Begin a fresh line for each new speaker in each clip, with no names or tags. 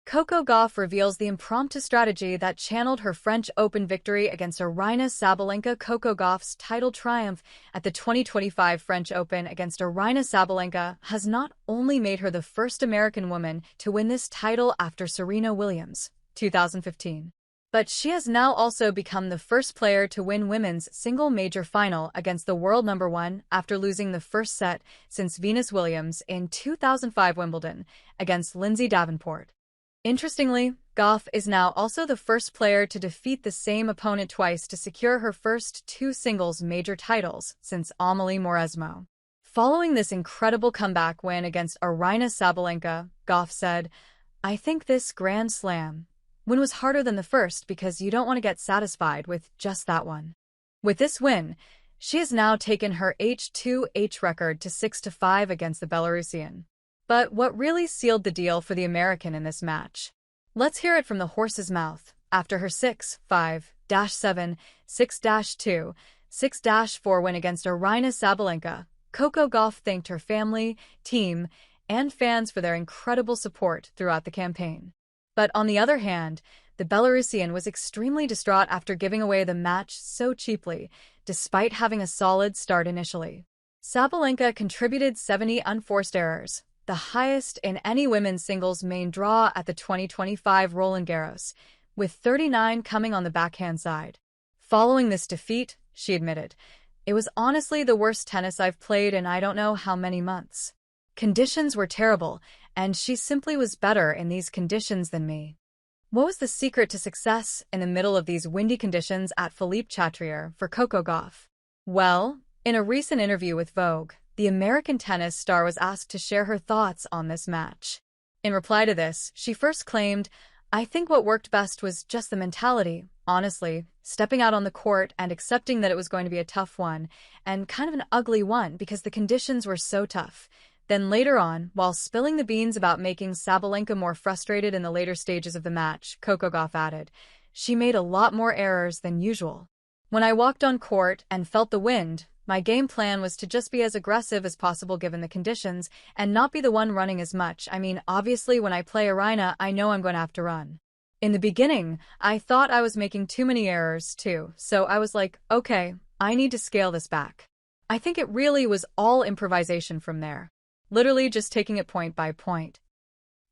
Coco Gauff reveals the impromptu strategy that channeled her French Open victory against Aryna Sabalenka. Coco Gauff's title triumph at the 2025 French Open against Aryna Sabalenka has not only made her the first American woman to win this title after Serena Williams, 2015, but she has now also become the first player to win women's single major final against the world number one after losing the first set since Venus Williams in 2005 Wimbledon against Lindsay Davenport. Interestingly, Gauff is now also the first player to defeat the same opponent twice to secure her first two singles major titles since Amelie Mauresmo. Following this incredible comeback win against Aryna Sabalenka, Gauff said, "I think this Grand Slam win was harder than the first because you don't want to get satisfied with just that one." With this win, she has now taken her H2H record to 6-5 against the Belarusian. But what really sealed the deal for the American in this match? Let's hear it from the horse's mouth. After her 6-5-7, 6-2, 6-4 win against Aryna Sabalenka, Coco Gauff thanked her family, team, and fans for their incredible support throughout the campaign. But on the other hand, the Belarusian was extremely distraught after giving away the match so cheaply, despite having a solid start initially. Sabalenka contributed 70 unforced errors, the highest in any women's singles main draw at the 2025 Roland Garros, with 39 coming on the backhand side. Following this defeat, she admitted, "It was honestly the worst tennis I've played in I don't know how many months. Conditions were terrible, and she simply was better in these conditions than me." What was the secret to success in the middle of these windy conditions at Philippe Chatrier for Coco Gauff? Well, in a recent interview with Vogue, the American tennis star was asked to share her thoughts on this match. In reply to this, she first claimed, "I think what worked best was just the mentality, honestly, stepping out on the court and accepting that it was going to be a tough one, and kind of an ugly one because the conditions were so tough." Then later on, while spilling the beans about making Sabalenka more frustrated in the later stages of the match, Coco Gauff added, "She made a lot more errors than usual. When I walked on court and felt the wind, my game plan was to just be as aggressive as possible given the conditions and not be the one running as much. I mean, obviously when I play Aryna, I know I'm going to have to run. In the beginning, I thought I was making too many errors too, so I was like, okay, I need to scale this back." I think it really was all improvisation from there. Literally just taking it point by point.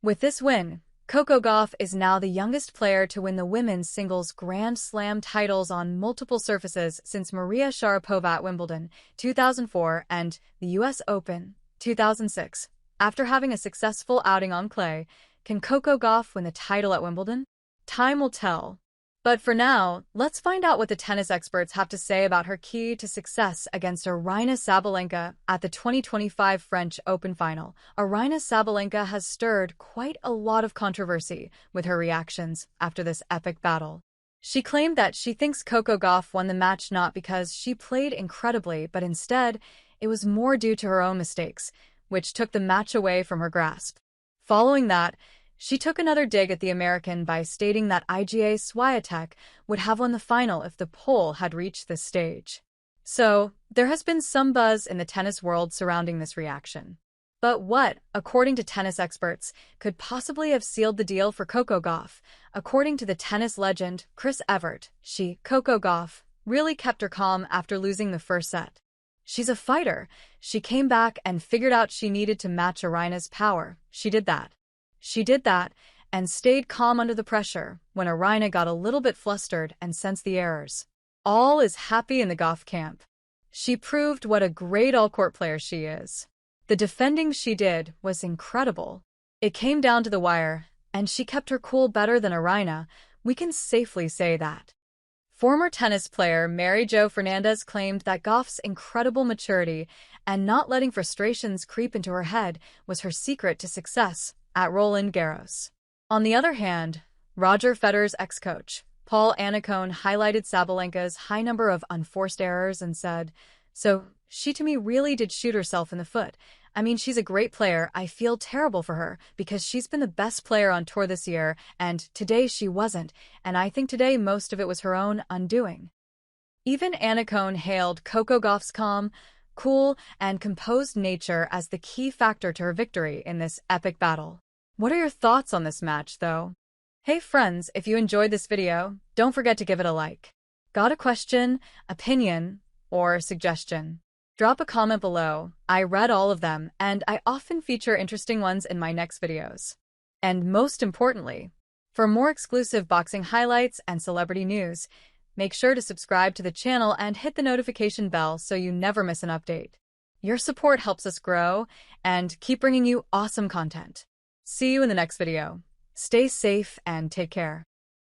With this win, Coco Gauff is now the youngest player to win the women's singles Grand Slam titles on multiple surfaces since Maria Sharapova at Wimbledon, 2004, and the US Open, 2006. After having a successful outing on clay, can Coco Gauff win the title at Wimbledon? Time will tell. But for now, let's find out what the tennis experts have to say about her key to success against Aryna Sabalenka at the 2025 French Open final. Aryna Sabalenka has stirred quite a lot of controversy with her reactions after this epic battle. She claimed that she thinks Coco Gauff won the match not because she played incredibly, but instead, it was more due to her own mistakes, which took the match away from her grasp. Following that, she took another dig at the American by stating that Iga Swiatek would have won the final if the poll had reached this stage. So, there has been some buzz in the tennis world surrounding this reaction. But what, according to tennis experts, could possibly have sealed the deal for Coco Gauff? According to the tennis legend Chris Evert, Coco Gauff, really kept her calm after losing the first set. She's a fighter. She came back and figured out she needed to match Aryna's power. She did that, and stayed calm under the pressure when Aryna got a little bit flustered and sensed the errors. All is happy in the Gauff camp. She proved what a great all-court player she is. The defending she did was incredible. It came down to the wire, and she kept her cool better than Aryna. We can safely say that. Former tennis player Mary Jo Fernandez claimed that Gauff's incredible maturity and not letting frustrations creep into her head was her secret to success at Roland Garros. On the other hand, Roger Federer's ex-coach, Paul Annacone, highlighted Sabalenka's high number of unforced errors and said, "So, she to me really did shoot herself in the foot. I mean, she's a great player. I feel terrible for her because she's been the best player on tour this year, and today she wasn't, and I think today most of it was her own undoing." Even Annacone hailed Coco Gauff's calm, cool, and composed nature as the key factor to her victory in this epic battle. What are your thoughts on this match, though? Hey friends, if you enjoyed this video, don't forget to give it a like. Got a question, opinion, or suggestion? Drop a comment below. I read all of them, and I often feature interesting ones in my next videos. And most importantly, for more exclusive boxing highlights and celebrity news, make sure to subscribe to the channel and hit the notification bell so you never miss an update. Your support helps us grow and keep bringing you awesome content. See you in the next video. Stay safe and take care.